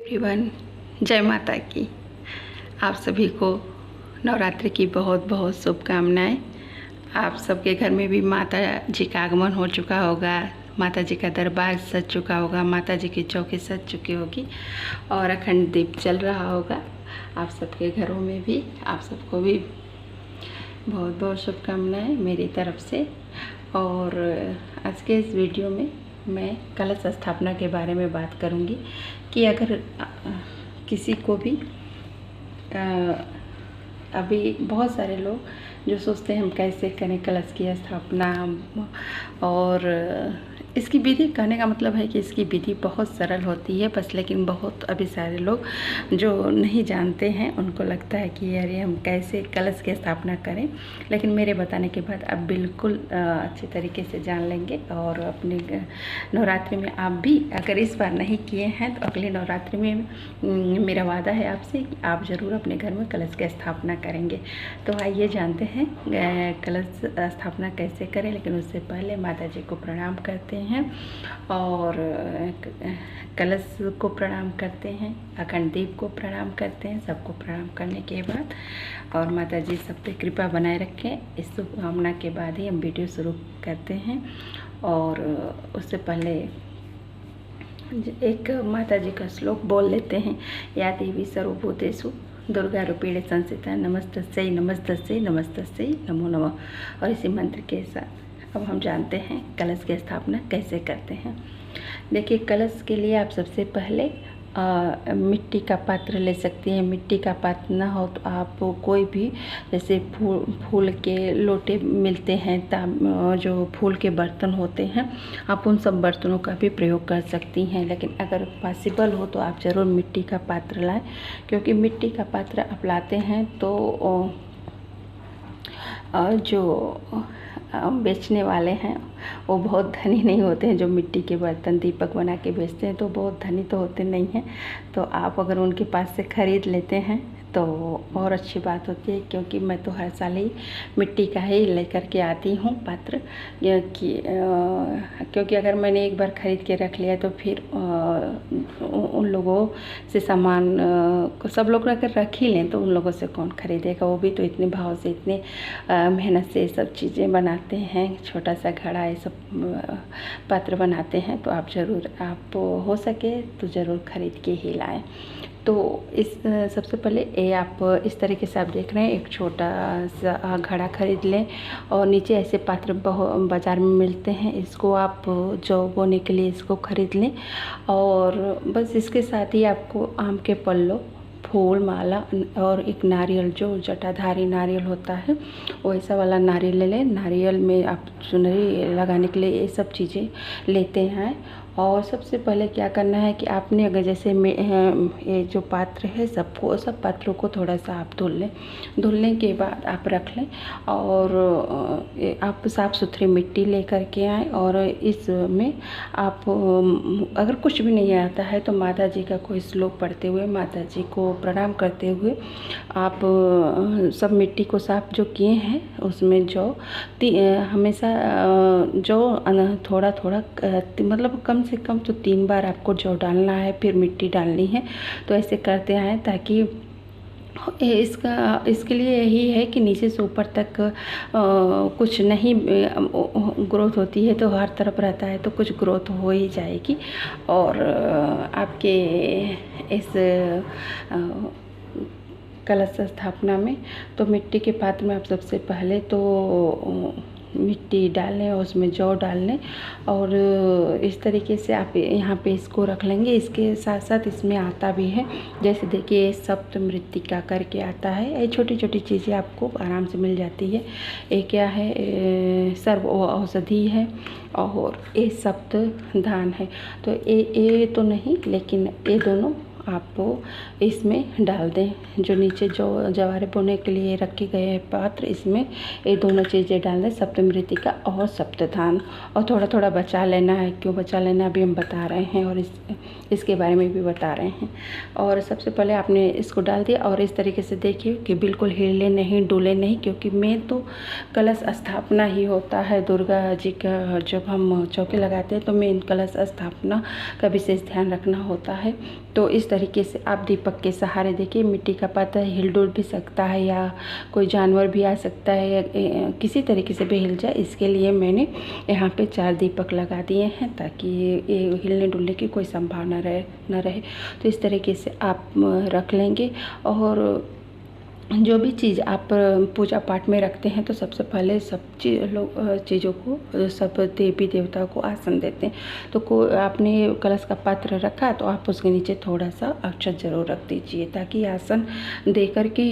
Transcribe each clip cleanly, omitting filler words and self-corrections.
Everyone, जय माता की। आप सभी को नवरात्रि की बहुत बहुत शुभकामनाएं। आप सबके घर में भी माता जी का आगमन हो चुका होगा, माता जी का दरबार सज चुका होगा, माता जी की चौकी सज चुकी होगी और अखंड दीप चल रहा होगा। आप सबके घरों में भी आप सबको भी बहुत बहुत शुभकामनाएं मेरी तरफ से। और आज के इस वीडियो में मैं कलश स्थापना के बारे में बात करूंगी कि अगर किसी को भी अभी बहुत सारे लोग जो सोचते हैं हम कैसे करें कलश की स्थापना, और इसकी विधि कहने का मतलब है कि इसकी विधि बहुत सरल होती है बस, लेकिन बहुत अभी सारे लोग जो नहीं जानते हैं उनको लगता है कि अरे हम कैसे कलश की स्थापना करें। लेकिन मेरे बताने के बाद आप बिल्कुल अच्छे तरीके से जान लेंगे। और अपने नवरात्रि में आप भी अगर इस बार नहीं किए हैं तो अगले नवरात्रि में मेरा वादा है आपसे कि आप ज़रूर अपने घर में कलश की स्थापना करेंगे। तो आइए जानते हैं कलश स्थापना कैसे करें। लेकिन उससे पहले माता जी को प्रणाम करते हैं और कलश को प्रणाम करते हैं, अखंड दीप को प्रणाम करते हैं। सबको प्रणाम करने के बाद और माता जी सब पे कृपा बनाए रखें, इस शुभकामना के बाद ही हम वीडियो शुरू करते हैं। और उससे पहले एक माता जी का श्लोक बोल लेते हैं। या देवी सर्वभूतेषु दुर्गा रूपेण संस्थिता नमस्तस्यै नमस्तस्यै नमस्तस्यै नमो नमः। और इसी मंत्र के साथ अब हम जानते हैं कलश की स्थापना कैसे करते हैं। देखिए, कलश के लिए आप सबसे पहले मिट्टी का पात्र ले सकती हैं। मिट्टी का पात्र ना हो तो आप कोई भी जैसे फूल के लोटे मिलते हैं, जो फूल के बर्तन होते हैं, आप उन सब बर्तनों का भी प्रयोग कर सकती हैं। लेकिन अगर पॉसिबल हो तो आप ज़रूर मिट्टी का पात्र लाएं, क्योंकि मिट्टी का पात्र आप लाते हैं तो जो बेचने वाले हैं वो बहुत धनी नहीं होते हैं। जो मिट्टी के बर्तन दीपक बना के बेचते हैं तो बहुत धनी तो होते नहीं हैं। तो आप अगर उनके पास से ख़रीद लेते हैं तो और अच्छी बात होती है, क्योंकि मैं तो हर साल ही मिट्टी का ही लेकर के आती हूँ पात्र। क्योंकि अगर मैंने एक बार ख़रीद के रख लिया तो फिर उन लोगों से सामान को सब लोग अगर रख ही लें तो उन लोगों से कौन ख़रीदेगा। वो भी तो इतने भाव से इतने मेहनत से सब चीज़ें बनाते हैं, छोटा सा घड़ा ये सब पात्र बनाते हैं। तो आप ज़रूर, आप हो सके तो ज़रूर ख़रीद के ही लाएँ। तो इस सबसे पहले ये आप इस तरीके से आप देख रहे हैं, एक छोटा सा घड़ा खरीद लें और नीचे ऐसे पात्र बाज़ार में मिलते हैं। इसको आप जौ बोने के लिए इसको खरीद लें और बस इसके साथ ही आपको आम के पल्लों, फूल माला और एक नारियल, जो जटाधारी नारियल होता है वैसा वाला नारियल ले लें। नारियल में आप चुनरी लगाने के लिए ये सब चीज़ें लेते हैं। और सबसे पहले क्या करना है कि आपने अगर जैसे ये जो पात्र है सब पात्रों को थोड़ा सा आप धुल लें। धुलने के बाद आप रख लें और आप साफ़ सुथरी मिट्टी ले करके आएँ। और इसमें आप अगर कुछ भी नहीं आता है तो माता जी का कोई श्लोक पढ़ते हुए, माता जी को प्रणाम करते हुए आप सब मिट्टी को साफ जो किए हैं उसमें जो हमेशा जो थोड़ा थोड़ा मतलब कम से कम तो 3 बार आपको जौ डालना है, फिर मिट्टी डालनी है। तो ऐसे करते आएँ ताकि इसके लिए यही है कि नीचे से ऊपर तक कुछ नहीं ग्रोथ होती है तो हर तरफ रहता है तो कुछ ग्रोथ हो ही जाएगी। और आपके इस कलश स्थापना में तो मिट्टी के पात्र में आप सबसे पहले तो मिट्टी डालें और उसमें जौ डालें और इस तरीके से आप यहाँ पे इसको रख लेंगे। इसके साथ साथ इसमें आता भी है, जैसे देखिए सप्त मृत्तिका करके आता है। ये छोटी छोटी चीज़ें आपको आराम से मिल जाती है। ये क्या है, सर्व औषधि है और ये सप्त धान है। तो ये तो नहीं, लेकिन ये दोनों आप इसमें डाल दें। जो नीचे जो जवारे बोने के लिए रखे गए हैं पात्र, इसमें ये दोनों चीज़ें डाल दें, सप्तमृत्तिका और सप्तधान। और थोड़ा थोड़ा बचा लेना है। क्यों बचा लेना अभी हम बता रहे हैं और इसके बारे में भी बता रहे हैं। और सबसे पहले आपने इसको डाल दिया और इस तरीके से देखिए कि बिल्कुल हिले नहीं, डूले नहीं, क्योंकि मेन तो कलश स्थापना ही होता है दुर्गा जी का। जब हम चौकी लगाते हैं तो मेन कलश स्थापना का विशेष ध्यान रखना होता है। तो इस तरीके से आप दीपक के सहारे देखिए, मिट्टी का पात्र हिल डुल भी सकता है या कोई जानवर भी आ सकता है या किसी तरीके से भी हिल जाए, इसके लिए मैंने यहाँ पे 4 दीपक लगा दिए हैं ताकि ये हिलने डुलने की कोई संभावना न रहे। तो इस तरीके से आप रख लेंगे। और जो भी चीज़ आप पूजा पाठ में रखते हैं तो सबसे पहले सब चीज़ों को, सब देवी देवताओं को आसन देते हैं। तो आपने कलश का पात्र रखा तो आप उसके नीचे थोड़ा सा अक्षत जरूर रख दीजिए, ताकि आसन दे करके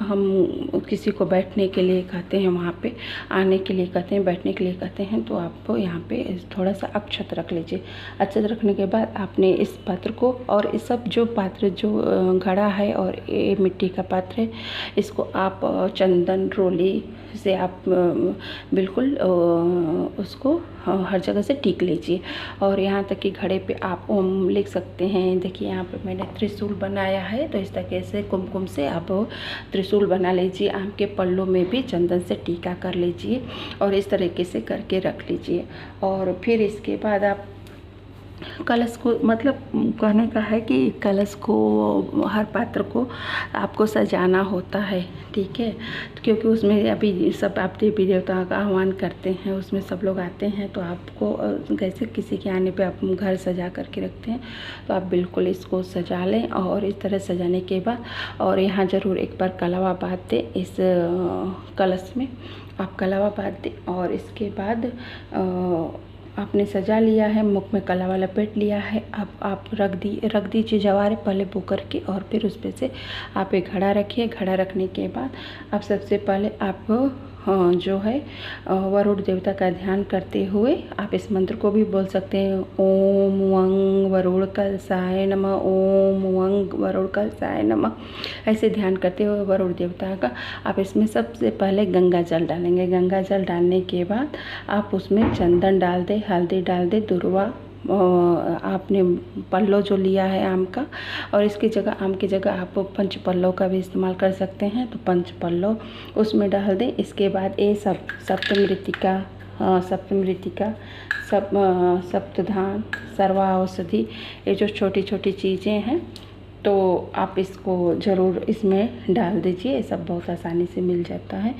हम किसी को बैठने के लिए कहते हैं, वहाँ पे आने के लिए कहते हैं, बैठने के लिए कहते हैं, तो आप यहाँ पे थोड़ा सा अक्षत रख लीजिए। अक्षत रखने के बाद आपने इस पात्र को, और इस सब जो पात्र जो घड़ा है और ये मिट्टी का पात्र है, इसको आप चंदन रोली से आप बिल्कुल उसको हर जगह से टीक लीजिए। और यहाँ तक कि घड़े पे आप ओम लिख सकते हैं। देखिए यहाँ पे मैंने त्रिशूल बनाया है, तो इस तरीके से कुमकुम से आप त्रिशूल बना लीजिए। आम के पल्लों में भी चंदन से टीका कर लीजिए और इस तरीके से करके रख लीजिए। और फिर इसके बाद आप कलश को, मतलब कहने का है कि कलश को, हर पात्र को आपको सजाना होता है, ठीक है। क्योंकि उसमें अभी सब आप देवी देवताओं का आह्वान करते हैं, उसमें सब लोग आते हैं, तो आपको जैसे किसी के आने पे आप घर सजा करके रखते हैं, तो आप बिल्कुल इसको सजा लें। और इस तरह सजाने के बाद, और यहाँ ज़रूर एक बार कलावा बाँध दें, इस कलश में आप कलावा बाँध दें। और इसके बाद आपने सजा लिया है, मुख में कलावा लपेट लिया है, अब आप रख दीजिए जवारे पहले बो करके, और फिर उस पर से आप एक घड़ा रखिए। घड़ा रखने के बाद आप सबसे पहले आप जो है वरुण देवता का ध्यान करते हुए आप इस मंत्र को भी बोल सकते हैं। ओम वंग वरुण कलशाय नमः, ओम वंग वरुण कलशाय नमः। ऐसे ध्यान करते हुए वरुण देवता का आप इसमें सबसे पहले गंगा जल डालेंगे। गंगा जल डालने के बाद आप उसमें चंदन डाल दें, हल्दी डाल दें, दुर्वा आपने पल्लो जो लिया है आम का, और इसकी जगह, आम की जगह आप पंच पल्लो का भी इस्तेमाल कर सकते हैं, तो पंच पल्लो उसमें डाल दें। इसके बाद ये सब सप्तमृतिका, सप्तधान, सर्वा औषधि, ये जो छोटी छोटी चीज़ें हैं, तो आप इसको ज़रूर इसमें डाल दीजिए। ये सब बहुत आसानी से मिल जाता है।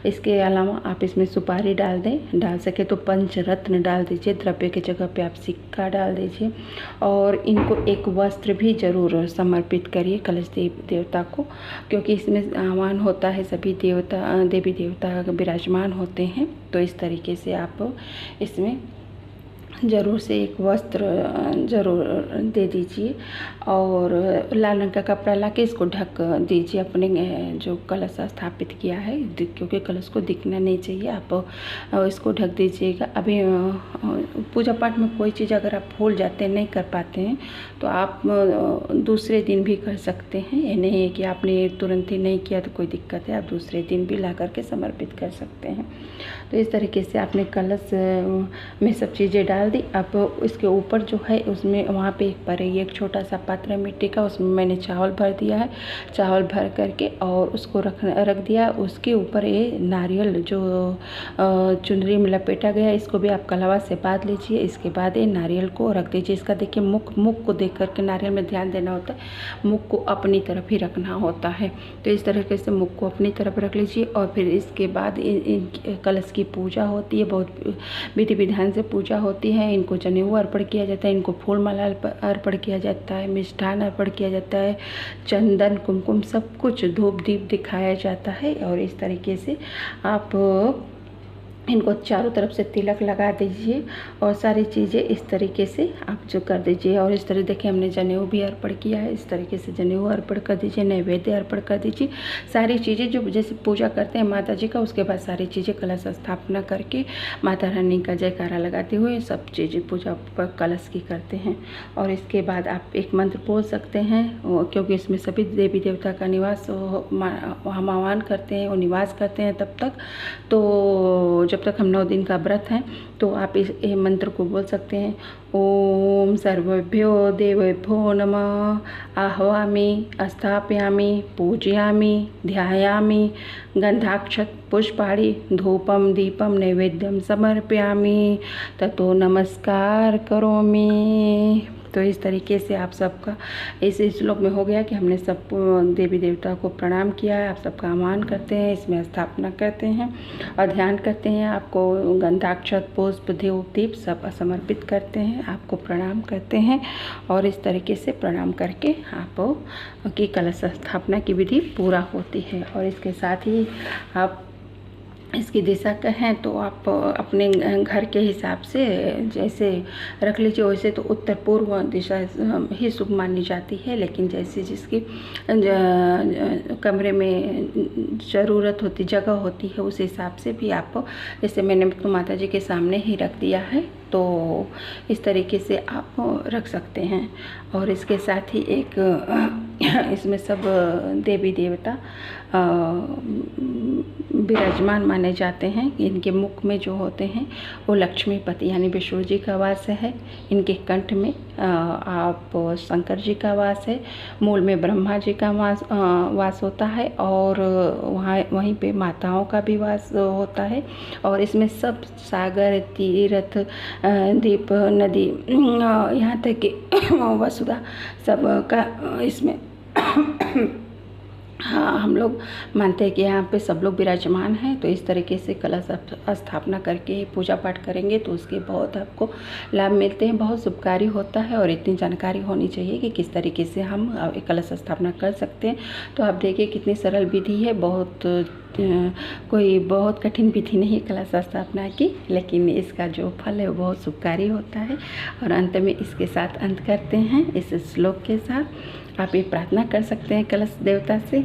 इसके अलावा आप इसमें सुपारी डाल दें, डाल सके तो पंचरत्न डाल दीजिए, द्रव्य की जगह पे आप सिक्का डाल दीजिए। और इनको एक वस्त्र भी ज़रूर समर्पित करिए कलश देवता को, क्योंकि इसमें आह्वान होता है, सभी देवी देवता विराजमान होते हैं। तो इस तरीके से आप इसमें ज़रूर से एक वस्त्र ज़रूर दे दीजिए, और लाल रंग का कपड़ा लाके इसको ढक दीजिए अपने जो कलश स्थापित किया है, क्योंकि कलश को दिखना नहीं चाहिए, आप इसको ढक दीजिएगा। अभी पूजा पाठ में कोई चीज़ अगर आप भूल जाते हैं, नहीं कर पाते हैं, तो आप दूसरे दिन भी कर सकते हैं। ये नहीं है कि आपने तुरंत ही नहीं किया तो कोई दिक्कत है, आप दूसरे दिन भी ला करके समर्पित कर सकते हैं। तो इस तरीके से आपने कलश में सब चीज़ें डाल दी। अब इसके ऊपर जो है उसमें, वहाँ पे एक छोटा सा पात्र है मिट्टी का, उसमें मैंने चावल भर दिया है। चावल भर करके और उसको रख दिया। उसके ऊपर ये नारियल जो चुनरी में लपेटा गया है, इसको भी आप कलावा से बांध लीजिए। इसके बाद ये नारियल को रख दीजिए। इसका देखिए मुख को देख करके नारियल में ध्यान देना होता है, मुख को अपनी तरफ ही रखना होता है। तो इस तरीके से मुख को अपनी तरफ रख लीजिए। और फिर इसके बाद इन कलश की पूजा होती है, बहुत विधि विधान से पूजा होती है। इनको जनेऊ अर्पण किया जाता है, इनको फूल माला अर्पण किया जाता है, मिष्ठान अर्पण किया जाता है, चंदन कुमकुम सब कुछ, धूप दीप दिखाया जाता है। और इस तरीके से आप इनको चारों तरफ से तिलक लगा दीजिए और सारी चीज़ें इस तरीके से आप जो कर दीजिए। और इस तरह देखिए हमने जनेऊ भी अर्पण किया है, इस तरीके से जनेऊ अर्पण कर दीजिए, नैवेद्य अर्पण कर दीजिए। सारी चीज़ें जो जैसे पूजा करते हैं माता जी का, उसके बाद सारी चीज़ें कलश स्थापना करके माता रानी का जयकारा लगाते हुए सब चीज़ें पूजा पर कलश की करते हैं। और इसके बाद आप एक मंत्र बोल सकते हैं, क्योंकि इसमें सभी देवी देवता का निवास हम आह्वान करते हैं, वो निवास करते हैं तब तक। तो जब तक हम 9 दिन का व्रत हैं, तो आप इस मंत्र को बोल सकते हैं। ओम सर्वेभ्यो देवेभ्यो नमः आह्वामि स्थापयामि पूजयामि ध्यायामि गंधाक्षत पुष्पाणि धूपम दीपम नैवेद्यम समर्पयामि ततो नमस्कार करोमि। तो इस तरीके से आप सबका इस श्लोक में हो गया कि हमने सब देवी देवता को प्रणाम किया है, आप सबका आह्वान करते हैं, इसमें स्थापना करते हैं और ध्यान करते हैं। आपको गंधाक्षत पुष्प धूप दीप सब समर्पित करते हैं, आपको प्रणाम करते हैं और इस तरीके से प्रणाम करके आप की कलश स्थापना की विधि पूरा होती है। और इसके साथ ही आप इसकी दिशा कहें तो आप अपने घर के हिसाब से जैसे रख लीजिए, वैसे तो उत्तर पूर्व दिशा ही शुभ मानी जाती है, लेकिन जैसे जिसकी कमरे में ज़रूरत होती जगह होती है उस हिसाब से भी आप, जैसे मैंने तो माता जी के सामने ही रख दिया है तो इस तरीके से आप रख सकते हैं। और इसके साथ ही एक इसमें सब देवी देवता विराजमान माने जाते हैं। इनके मुख में जो होते हैं वो लक्ष्मीपति यानी विष्णु जी का वास है, इनके कंठ में आप शंकर जी का वास है, मूल में ब्रह्मा जी का वास होता है और वहीं पे माताओं का भी वास होता है। और इसमें सब सागर तीर्थ द्वीप नदी यहाँ तक कि वसुधा सब का इसमें हाँ हम लोग मानते हैं कि यहाँ पे सब लोग विराजमान हैं। तो इस तरीके से कलश स्थापना करके पूजा पाठ करेंगे तो उसके बहुत आपको लाभ मिलते हैं, बहुत शुभकारी होता है। और इतनी जानकारी होनी चाहिए कि किस तरीके से हम कलश स्थापना कर सकते हैं। तो आप देखिए कितनी सरल विधि है, कोई बहुत कठिन विधि नहीं कलश स्थापना की, लेकिन इसका जो फल है वो बहुत शुभकारी होता है। और अंत में इसके साथ अंत करते हैं इस श्लोक के साथ। आप ये प्रार्थना कर सकते हैं कलश देवता से,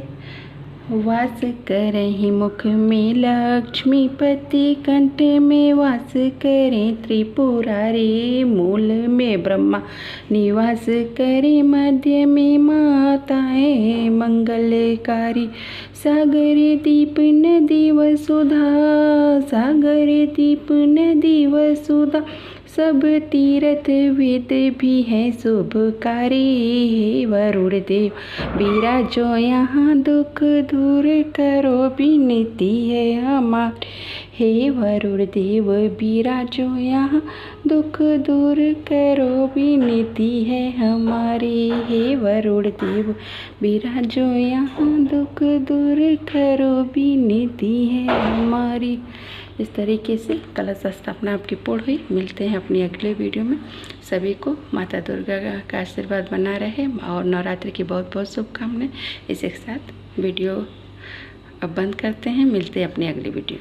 वास करहि मुख में लक्ष्मीपति, कंठ में वास करें त्रिपुरारी, मूल में ब्रह्मा निवास करे, मध्य में माताएं मंगलकारी, सागर दीप नदी वसुधा, सागर दीप नदी वसुधा, सब तीर्थ वेद भी है शुभकारी। हे वरुण देव विराजो यहाँ, दुख दूर करो विनती है हमारी। हे वरुण देव विराजो यहाँ, दुख दूर करो विनती है हमारी। हे वरुण देव विराजो यहाँ, दुख दूर करो विनती है हमारी। इस तरीके से कलश स्थापना आपकी पूर्ण हुई। मिलते हैं अपनी अगले वीडियो में। सभी को माता दुर्गा का आशीर्वाद बना रहे और नवरात्रि की बहुत बहुत शुभकामनाएं। इसी के साथ वीडियो अब बंद करते हैं, मिलते हैं अपनी अगली वीडियो।